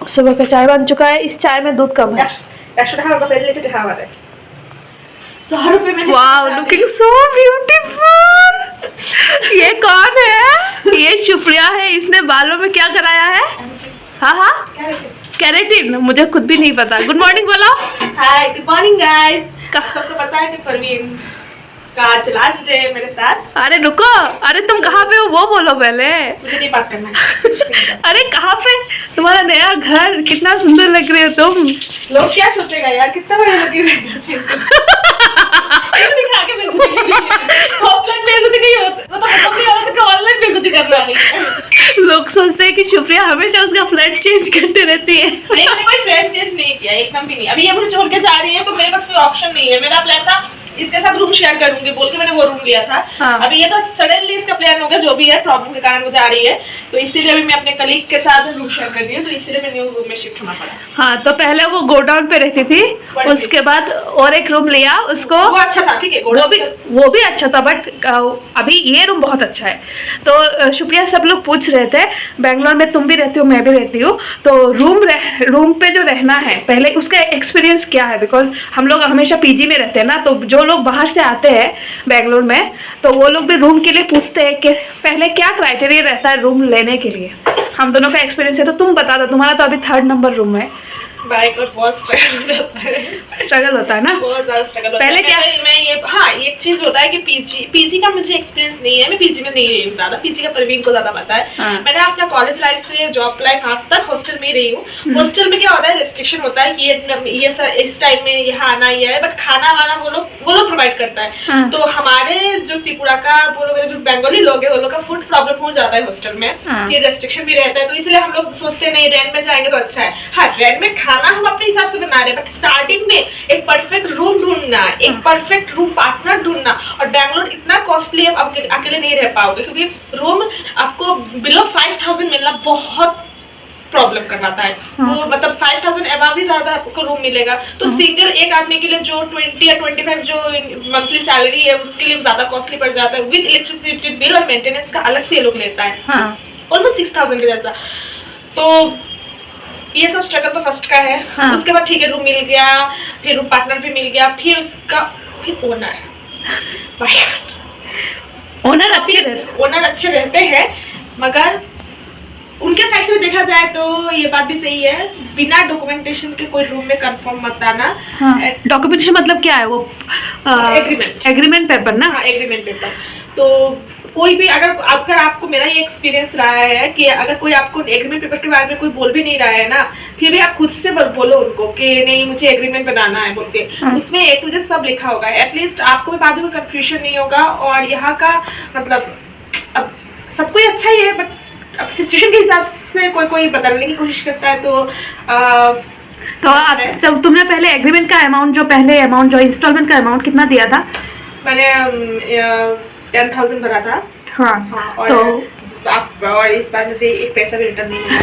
सुबह का चाय बन चुका है। इस चाय में दूध कम है। 100 টাকা बस ऐसे लेसे ठावा है 100 रुपए मैंने वाओ लुकिंग सो ब्यूटीफुल। ये कौन है? ये शुप्रिया है। इसने बालों में क्या कराया है? हाँ कैरेटिन। मुझे खुद भी नहीं पता। गुड मॉर्निंग बोलो। Hi good morning guys. सबको पता है कि परवीन का आज लास्ट डे मेरे साथ। अरे रुको, अरे तुम कहाँ पे हो वो बोलो पहले। मुझे नहीं बात करना है। अरे कहाँ पे? तुम्हारा नया घर, कितना सुंदर लग रही हो तुम। लोग क्या सोचेगा यार, कितना बड़ा लगी चेंज दिखा के बेइज्जती। ऑफलाइन बेइज्जती नहीं होती, मतलब अपनी औरत का ऑनलाइन बेइज्जती करना नहीं। लोग सोचते हैं कि शुप्रिया हमेशा उसका फ्लैट चेंज करते रहती है। नहीं, मैंने कोई फ्लैट चेंज नहीं किया, एकदम भी नहीं। अभी ये मुझे छोड़ के जा रही है तो मेरे पास कोई ऑप्शन नहीं है। मेरा प्लान था इसके साथ रूम शेयर करूंगी बोल के मैंने वो रूम लिया था। हाँ। अभी ये तो सडनली इसका प्लान हो गया, जो भी है प्रॉब्लम के कारण वो जा रही है, तो इसीलिए अभी मैं अपने कलीग के साथ रूम शेयर कर रही हूँ, तो इसीलिए मैं न्यू रूम में शिफ्ट होना पड़ा। हाँ तो पहले वो गोडाउन पे रहती थी, उसके बाद और एक रूम लिया उसको। वो अच्छा था, ठीक है, वो भी अच्छा था, बट अभी ये रूम बहुत अच्छा है। तो शुक्रिया सब लोग पूछ रहे थे बैंगलोर में तुम भी रहती हो मैं भी रहती हूँ, तो रूम पे जो रहना है पहले उसका एक्सपीरियंस क्या है? बिकॉज हम लोग हमेशा पीजी में रहते हैं ना, तो जो लोग बाहर से आते हैं बैंगलोर में तो वो लोग भी रूम के लिए पूछते हैं कि पहले क्या क्राइटेरिया रहता है रूम लेने के लिए। हम दोनों का एक्सपीरियंस है तो तुम बता दो। तुम्हारा तो अभी 3rd नंबर रूम है। बाइक और बहुत स्ट्रगल हो जाता है। स्ट्रगल होता है ना, बहुत ज्यादा स्ट्रगल होता पहले है। क्या मैं ये हाँ एक चीज होता है कि पीजी का मुझे एक्सपीरियंस नहीं है, मैं पीजी में नहीं रही हूँ ज्यादा। पीजी का परवीन को ज्यादा पता है। हाँ। मैंने अपना कॉलेज लाइफ से जॉब लाइफ आज तक हॉस्टल में ही रही हूँ। हॉस्टल में क्या होता है, रेस्ट्रिक्शन होता है कि ये इस टाइम में यहाँ आना ही है, बट खाना वाना वो लोग प्रोवाइड करता है। हाँ। तो हमारे जो त्रिपुरा का वो लोग जो बंगाली लोग है वो लोग का फूड प्रॉब्लम हो जाता है हॉस्टल में। हाँ। ये रेस्ट्रिक्शन भी रहता है, तो इसलिए हम लोग सोचते नहीं रेंट में जाएंगे तो अच्छा है। हाँ रेंट में खाना हम अपने हिसाब से बना रहे हैं, बट स्टार्टिंग में एक परफेक्ट रूम ढूंढना, एक परफेक्ट रूम पार्टनर ढूंढना, और बैंगलोर इतना कॉस्टली है, आप अकेले नहीं रह पाओगे क्योंकि रूम आपको बिलो 5000 मिलना बहुत प्रॉब्लम करवाता है। वो मतलब 5000 अबव ही ज्यादा आपको रूम मिलेगा। तो सिंगल एक आदमी के लिए जो 20 या 25 जो मंथली सैलरी है उसके लिए ज्यादा कॉस्टली पड़ जाता है, विद इलेक्ट्रिसिटी बिल और मेंटेनेंस का अलग से ये लोग लेता है, ऑलमोस्ट 6000 के जैसा। तो ये सब स्ट्रगल तो फर्स्ट का है। हाँ। उसके बाद ठीक है रूम मिल गया, फिर रूम पार्टनर भी मिल गया, फिर ओनर अच्छे रहते हैं, मगर उनके साइड से देखा जाए तो ये बात भी सही है, बिना डॉक्यूमेंटेशन के कोई रूम में कंफर्म मत आना। डॉक्यूमेंटेशन मतलब क्या है? वो एग्रीमेंट पेपर ना। हाँ एग्रीमेंट पेपर। तो कोई भी अगर आपको मेरा ये एक्सपीरियंस रहा है कि अगर कोई आपको एग्रीमेंट पेपर के बारे में कोई बोल भी नहीं रहा है ना, फिर भी आप खुद से बोलो उनको कि नहीं मुझे एग्रीमेंट बनाना है बोल के, उसमें एक मुझे सब लिखा होगा, एटलीस्ट आपको भी बाद में कोई कंफ्यूजन नहीं होगा। और यहाँ का मतलब अब सब कोई अच्छा ही है, बट अब सिचुएशन के हिसाब से कोई बदलने की कोशिश करता है। तो तुमने पहले एग्रीमेंट का अमाउंट जो इंस्टॉलमेंट का अमाउंट कितना दिया था? मैंने 10,000 भरा था। हाँ और इस बार मुझे एक पैसा भी रिटर्न नहीं मिला।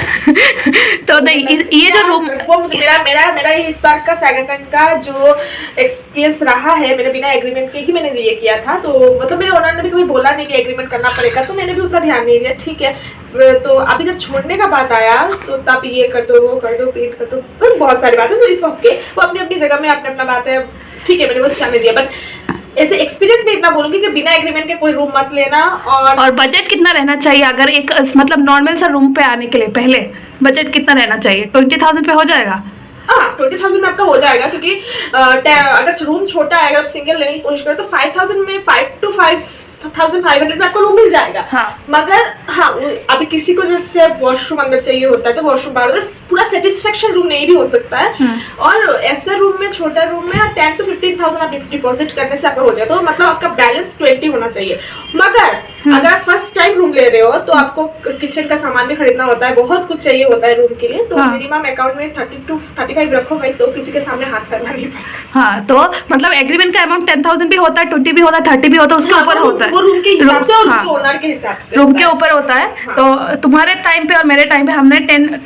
तो नहीं ये जो रूम वो मेरा इस बार का सेकंड का जो एक्सपीरियंस रहा है, मैंने बिना एग्रीमेंट के ही मैंने ये किया था। तो मतलब मेरे ओनर ने भी कभी बोला नहीं कि एग्रीमेंट करना पड़ेगा, तो मैंने भी उतना ध्यान नहीं दिया, ठीक है। तो अभी जब छोड़ने का बात आया तो तब ये कर दो वो कर दो प्रिंट कर दो, तो बहुत सारी बातें, तो इट्स ओके, वो अपनी अपनी जगह में अपना बात है, ठीक है, मैंने वो ध्यान नहीं दिया। बट ऐसे एक्सपीरियंस में इतना बोलूंगी कि बिना एग्रीमेंट के कोई रूम मत लेना। और बजट कितना रहना चाहिए अगर एक मतलब नॉर्मल सा रूम पे आने के लिए? पहले बजट कितना रहना चाहिए? 20,000 पे हो जाएगा? हाँ 20,000 में आपका हो जाएगा, क्योंकि अगर रूम छोटा है, अगर आप सिंगल लेने की कोशिश करें तो 5,000 में 5,500 में आपको रूम मिल जाएगा। हाँ। मगर हाँ अभी किसी को जैसे वॉशरूम अंदर चाहिए होता है तो वॉशरूम बाहर, पूरा सेटिस्फेक्शन रूम नहीं भी हो सकता है। और ऐसे रूम में, छोटा रूम में 10 to 15,000 आप डिपॉजिट करने से आपका हो जाए, तो मतलब आपका बैलेंस 20 होना चाहिए। मगर अगर आप फर्स्ट टाइम रूम ले रहे हो तो आपको किचन का सामान भी खरीदना होता है, बहुत कुछ चाहिए होता है रूम के लिए, तो मिनिमम अकाउंट में 30 to 35 रखो भाई, तो किसी के सामने हाथ फैलाना नहीं पड़ता। हाँ तो मतलब एग्रीमेंट का अमाउंट 10,000 भी होता है, 20 भी होता है, 30 भी होता है, उसके ऊपर होता है, वो रूम के हिसाब से और ओनर के हिसाब से रूम के ऊपर होता है। तो तुम्हारे टाइम पे और मेरे टाइम पे हमने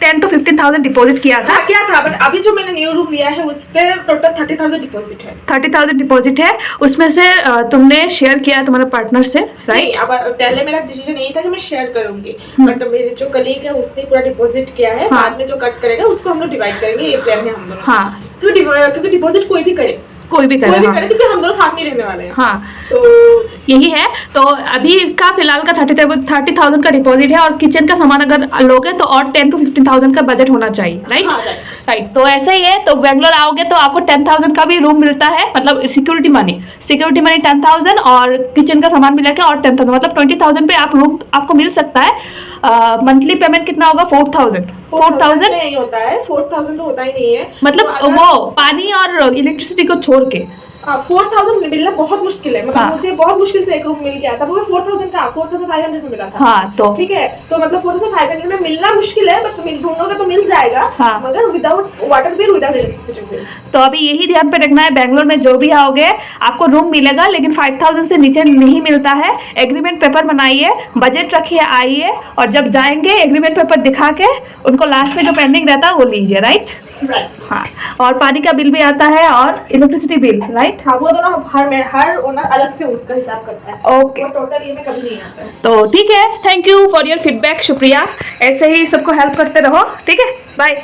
10 to 15,000 डिपॉजिट किया था। बट अभी जो मैंने न्यू रूम लिया है उस पे टोटल 30,000 डिपॉजिट है। 30,000 डिपॉजिट है, उसमें से तुमने शेयर किया तुम्हारे पार्टनर से, राइट? अब पहले मेरा डिसीजन यही था कि मैं शेयर करूंगी, बट मेरे जो कलीग है उसने पूरा डिपॉजिट किया है। हाँ। बाद में जो कट करेगा उसको हम लोग डिवाइड करेंगे, ये प्लान है हम दोनों। हाँ। क्योंकि डिपॉजिट कोई भी करे कोई भी करे, हाँ। करे, क्योंकि हम दोनों साथ में रहने वाले हैं। हाँ, तो यही है। तो अभी का फिलहाल का 30,000 का डिपॉजिट है, और किचन का सामान अगर लोगे तो और 10 to 15,000 का बजट होना चाहिए, राइट? हाँ, राइट। तो ऐसा ही है। तो बेंगलोर आओगे तो आपको 10,000 का भी रूम मिलता है, मतलब सिक्योरिटी मनी 10,000 और किचन का सामान मिला के और 10,000, मतलब 20,000 पे आप रूम आपको मिल सकता है। मंथली पेमेंट कितना होगा? 4,000 नहीं होता है, 4,000 तो होता ही नहीं है। मतलब तो वो पानी और इलेक्ट्रिसिटी को छोड़ के 4,000 मिलना बहुत मुश्किल है, मतलब हाँ। मुझे बहुत मुश्किल से एक रूम मिल गया था, वो 4,000 का 4,500 में मिला था। हाँ, तो ठीक है, तो मतलब 4,500 में मिलना मुश्किल है, बट ढूंढोगे तो मिल जाएगा। हाँ। मगर without water bill, without electricity bill. तो अभी यही ध्यान पे रखना है, बेंगलोर में जो भी आओगे आपको रूम मिलेगा, लेकिन 5,000 से नीचे नहीं मिलता है। एग्रीमेंट पेपर बनाइए, बजट रखिए, आइए, और जब जाएंगे एग्रीमेंट पेपर दिखा के उनको लास्ट में जो पेंडिंग रहता है वो लीजिए, राइट? हाँ। और पानी का बिल भी आता है और इलेक्ट्रिसिटी बिल, राइट? हाँ, वो दोनों हर ओनर अलग से उसका हिसाब करता है। ओके। वो टोटल ये में कभी नहीं आता है। तो ठीक है, thank you for your feedback, शुक्रिया। ऐसे ही सबको हेल्प करते रहो, ठीक है? बाय।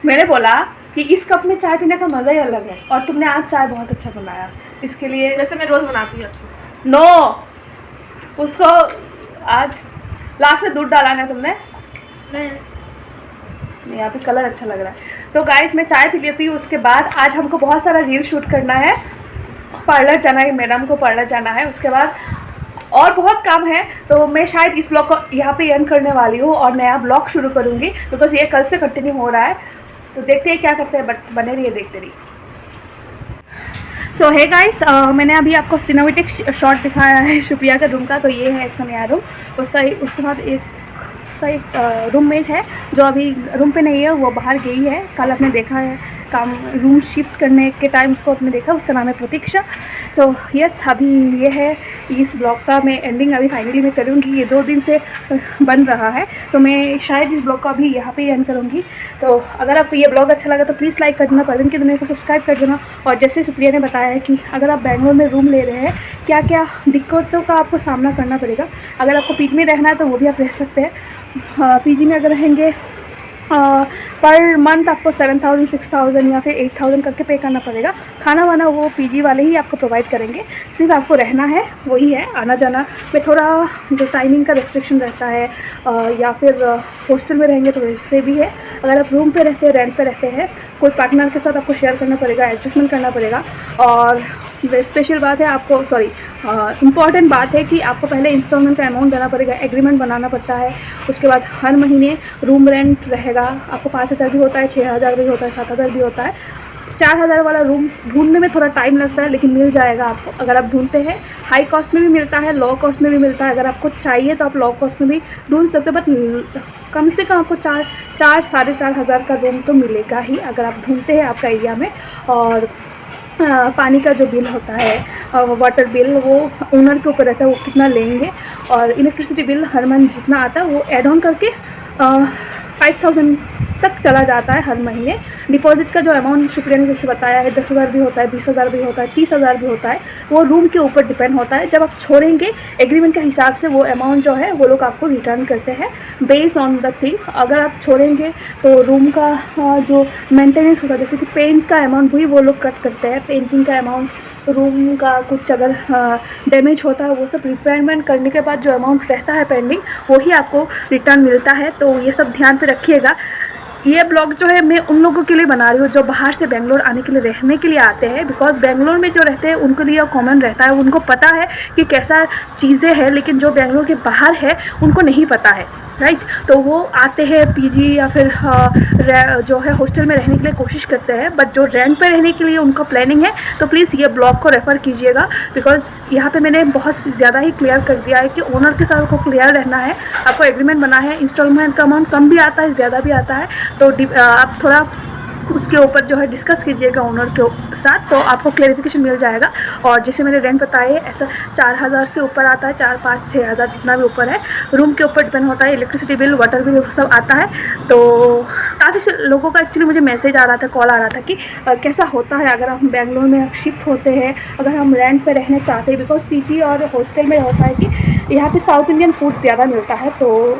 मैंने बोला कि इस कप में चाय पीने का मज़ा ही अलग है, और तुमने आज चाय बहुत अच्छा बनाया, इसके लिए वैसे मैं रोज बनाती हूँ। नो, उसको आज लास्ट में दूध डाला है तुमने? नहीं, यहाँ पे कलर अच्छा लग रहा है। तो गाइस मैं चाय पी लेती हूँ, उसके बाद आज हमको बहुत सारा रील शूट करना है, पार्लर जाना है, मैडम को पार्लर जाना है, उसके बाद और बहुत काम है। तो मैं शायद इस ब्लॉग को यहाँ पे एंड करने वाली हूँ और नया ब्लॉग शुरू करूँगी, बिकॉज ये कल से कंटिन्यू हो रहा है। तो देखते हैं क्या करते हैं, बट बने रहिए, देखते रहिए। सो है गाइस, मैंने अभी आपको सिनेमैटिक शॉट दिखाया है शुक्रिया का रूम का। तो ये है इसका नया रूम, उसके बाद एक रूममेट है जो अभी रूम पे नहीं है, वो बाहर गई है। कल आपने देखा है काम रूम शिफ्ट करने के टाइम उसको आपने देखा, उसका नाम है प्रतीक्षा। तो यस, अभी ये है इस ब्लॉग का मैं एंडिंग अभी फाइनली मैं करूँगी। ये 2 दिन से बन रहा है, तो मैं शायद इस ब्लॉग को अभी यहाँ पे एंड करूँगी। तो अगर आपको ये ब्लॉग अच्छा लगा तो प्लीज़ लाइक कर देना, पसंद की दुनिया को सब्सक्राइब कर देना। और जैसे सुप्रिया ने बताया है कि अगर आप बेंगलोर में रूम ले रहे हैं, क्या क्या दिक्कतों का आपको सामना करना पड़ेगा। अगर आपको पीजी में रहना है तो वो भी आप रह सकते हैं। पीजी में अगर रहेंगे पर मंथ आपको 7,000, 6,000 या फिर 8,000 करके पे करना पड़ेगा। खाना वाना वो पीजी वाले ही आपको प्रोवाइड करेंगे, सिर्फ आपको रहना है, वही है। आना जाना में थोड़ा जो टाइमिंग का रेस्ट्रिक्शन रहता है, या फिर हॉस्टल में रहेंगे तो वैसे भी है। अगर आप रूम पे रहते हैं, रेंट पे रहते हैं, कोई पार्टनर के साथ आपको शेयर करना पड़ेगा, एडजस्टमेंट करना पड़ेगा। और स्पेशल बात है, आपको इम्पॉर्टेंट बात है कि आपको पहले इंस्टॉलमेंट का अमाउंट देना पड़ेगा, एग्रीमेंट बनाना पड़ता है। उसके बाद हर महीने रूम रेंट रहेगा, आपको 5,000 भी होता है, 6,000 भी होता है, 7,000 भी होता है। 4,000 वाला रूम ढूंढने में थोड़ा टाइम लगता है, लेकिन मिल जाएगा आपको अगर आप ढूंढते हैं। हाई कॉस्ट में भी मिलता है, लो कॉस्ट में भी मिलता है। अगर आपको चाहिए तो आप लो कॉस्ट में भी ढूंढ सकते हैं, बट कम से कम आपको 4,000-4,500 का रूम तो मिलेगा ही अगर आप ढूंढते हैं आपका एरिया में। और पानी का जो बिल होता है, वाटर बिल, वो ओनर के ऊपर रहता है, वो कितना लेंगे। और इलेक्ट्रिसिटी बिल हर मंथ जितना आता है वो ऐड ऑन करके 5000 तक चला जाता है हर महीने। डिपॉजिट का जो अमाउंट शुक्रिया ने जैसे बताया है 10,000 भी होता है, 20,000 भी होता है, 30,000 भी होता है, वो रूम के ऊपर डिपेंड होता है। जब आप छोड़ेंगे एग्रीमेंट के हिसाब से वो अमाउंट जो है वो लोग आपको रिटर्न करते हैं बेस्ड ऑन द थिंग। अगर आप छोड़ेंगे तो रूम का जो मेंटेनेंस होता है, जैसे कि पेंट का अमाउंट भी वो लोग कट करते हैं, पेंटिंग का अमाउंट, रूम का कुछ अगर डैमेज होता है वो सब रिपेयरमेंट करने के बाद जो अमाउंट रहता है पेंडिंग वही आपको रिटर्न मिलता है। तो ये सब ध्यान पे रखिएगा। ये ब्लॉग जो है मैं उन लोगों के लिए बना रही हूँ जो बाहर से बेंगलोर आने के लिए रहने के लिए आते हैं, बिकॉज बेंगलोर में जो रहते हैं उनके लिए कॉमन रहता है, उनको पता है कि कैसा चीज़ें हैं, लेकिन जो बेंगलोर के बाहर है उनको नहीं पता है, राइट। तो वो आते हैं पीजी या फिर जो है हॉस्टल में रहने के लिए कोशिश करते हैं, बट जो रेंट पे रहने के लिए उनका प्लानिंग है तो प्लीज़ ये ब्लॉग को रेफ़र कीजिएगा, बिकॉज यहाँ पे मैंने बहुत ज़्यादा ही क्लियर कर दिया है कि ओनर के साथ आपको क्लियर रहना है। आपको एग्रीमेंट बना है, इंस्टॉलमेंट का अमाउंट कम भी आता है, ज़्यादा भी आता है, तो आप थोड़ा उसके ऊपर जो है डिस्कस कीजिएगा ओनर के साथ, तो आपको क्लेरिफिकेशन मिल जाएगा। और जैसे मैंने रेंट बताया है ऐसा 4,000 से ऊपर आता है, 4, 5, 6,000 जितना भी ऊपर है, रूम के ऊपर डिपेंड होता है। इलेक्ट्रिसिटी बिल, वाटर बिल सब आता है। तो काफ़ी से लोगों का एक्चुअली मुझे मैसेज आ रहा था, कॉल आ रहा था कि कैसा होता है अगर हम बेंगलोर में शिफ्ट होते हैं, अगर हम रेंट पर रहना चाहते हैं, बिकॉज पीजी और हॉस्टल में होता है कि यहाँ पर साउथ इंडियन फूड ज़्यादा मिलता है, तो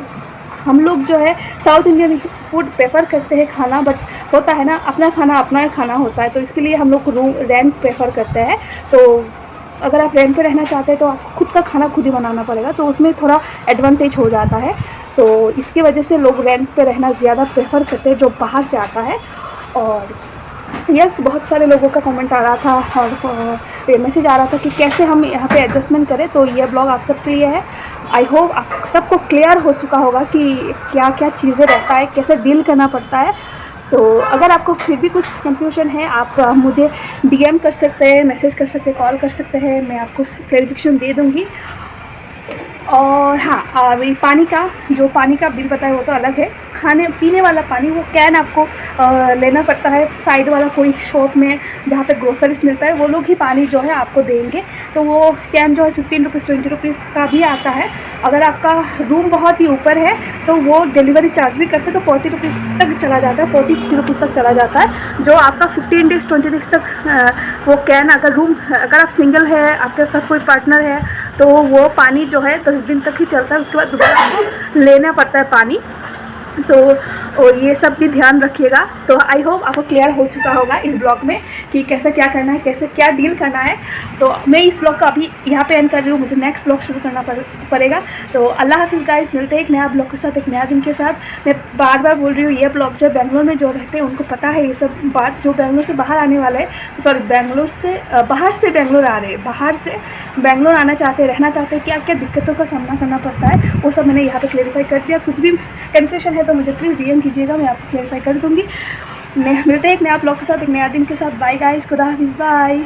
हम लोग जो है साउथ इंडियन फूड प्रेफर करते हैं खाना, बट होता है ना अपना खाना अपना ही खाना होता है, तो इसके लिए हम लोग रूम रेंट प्रेफर करते हैं। तो अगर आप रेंट पे रहना चाहते हैं तो आपको खुद का खाना खुद ही बनाना पड़ेगा, तो उसमें थोड़ा एडवांटेज हो जाता है। तो इसकी वजह से लोग रेंट पे रहना ज़्यादा प्रेफर करते हैं जो बाहर से आता है। और यस, बहुत सारे लोगों का कमेंट आ रहा था और मैसेज आ रहा था कि कैसे हम यहाँ पे एडजस्टमेंट करें, तो ये ब्लॉग आप सबके लिए है। आई होप आप सबको क्लियर हो चुका होगा कि क्या क्या चीज़ें रहता है, कैसे डील करना पड़ता है। तो अगर आपको फिर भी कुछ कंफ्यूजन है आप मुझे DM कर सकते हैं, मैसेज कर सकते हैं, कॉल कर सकते हैं, मैं आपको क्लैरिफिकेशन दे दूँगी। और हाँ, ये पानी का बिल बताया वो तो अलग है। खाने पीने वाला पानी वो कैन आपको लेना पड़ता है साइड वाला कोई शॉप में जहाँ पे ग्रोसरीज मिलता है, वो लोग ही पानी जो है आपको देंगे। तो वो कैन जो है 15 रुपीज़ 20 रुपीज़ का भी आता है। अगर आपका रूम बहुत ही ऊपर है तो वो डिलीवरी चार्ज भी करते हैं, तो 40 रुपीज़ तक चला जाता है, 40-50 रुपीज़ तक चला जाता है, जो आपका 15 डेज़ 20 डेज़ तक वो कैन अगर आप सिंगल है, आपके साथ कोई पार्टनर है, तो वो पानी जो है 10 दिन तक ही चलता है, उसके बाद दोबारा आपको लेना पड़ता है पानी। तो और ये सब भी ध्यान रखिएगा। तो आई होप आपको क्लियर हो चुका होगा इस ब्लॉग में कि कैसे क्या करना है, कैसे क्या डील करना है। तो मैं इस ब्लॉग का अभी यहाँ पे एंड कर रही हूँ, मुझे नेक्स्ट ब्लॉग शुरू करना पड़ेगा। तो अल्लाह हाफिज़ गाइस, मिलते हैं एक नया ब्लॉग के साथ, एक नया दिन के साथ। मैं बार बार बोल रही हूँ, ये ब्लॉग जो बेंगलोर में जो रहते हैं उनको पता है ये सब बात, जो बेंगलोर से बाहर आने वाले हैं, सॉरी बेंगलोर से बाहर से बेंगलोर आ रहे हैं, बाहर से बेंगलोर आना चाहते हैं, रहना चाहते हैं, क्या क्या दिक्कतों का सामना करना पड़ता है वो सब मैंने यहाँ पे क्लेरिफाई कर दिया। कुछ भी कन्फ्यूजन है तो मुझे प्लीज़ DM कीजिएगा, मैं आपको क्लेरिफाई कर दूँगी। मिलते हैं एक नया ब्लॉग के साथ, एक नया दिन के साथ। बाय गाइस, खुदा हाफिज़, बाय।